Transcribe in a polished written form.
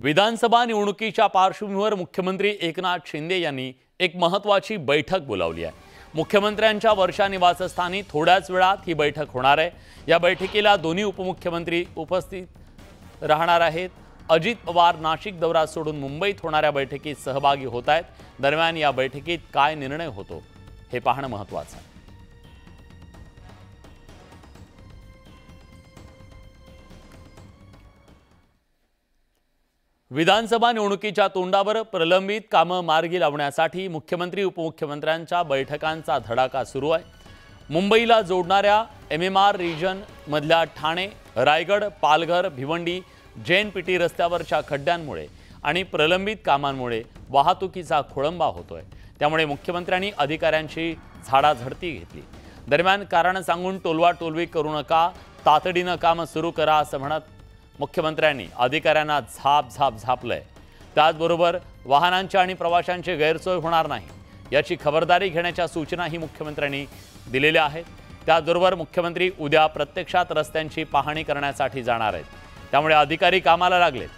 विधानसभा निवडणुकीच्या पार्श्वभूमीवर मुख्यमंत्री एकनाथ शिंदे यांनी एक महत्त्वाची बैठक बोलावली आहे। मुख्यमंत्र्यांच्या वर्षा निवासस्थानी थोड्याच वेळात ही बैठक होणार आहे। या बैठकीला दोन्ही उपमुख्यमंत्री उपस्थित राहणार आहेत। अजित पवार नाशिक दौरा सोडून मुंबईत होणाऱ्या बैठकीत सहभागी होत आहेत। दरम्यान या बैठकीत काय निर्णय होतो हे पाहणं महत्त्वाचं आहे। विधानसभा निवडणुकीच्या तोंडावर प्रलंबित कामं मार्गी लावण्यासाठी मुख्यमंत्री उपमुख्यमंत्र्यांच्या बैठकांचा धडाका सुरू आहे। मुंबईला जोडणाऱ्या एमएमआर रिजन मधल्या ठाणे, रायगड, पालघर, भिवंडी, जेएनपीटी रस्त्यावरच्या खड्ड्यांमुळे आणि प्रलंबित कामांमुळे वाहतुकीचा खोळंबा होतोय। त्यामुळे मुख्यमंत्र्यांनी अधिकाऱ्यांची झाडाझडती घेतली। दरम्यान कारण सांगून टोलवाटोलवी करू नका, तातडीनं काम सुरू करा असं म्हणत मुख्यमंत्र्यांनी अधिकाऱ्यांना झापलंय। त्याचबरोबर वाहनांच्या आणि प्रवाशांची गैरसोय होणार नाही याची खबरदारी घेण्याच्या सूचनाही मुख्यमंत्र्यांनी दिलेल्या आहेत। त्याचबरोबर मुख्यमंत्री उद्या प्रत्यक्षात रस्त्यांची पाहणी करण्यासाठी जाणार आहेत। त्यामुळे अधिकारी कामाला लागलेत।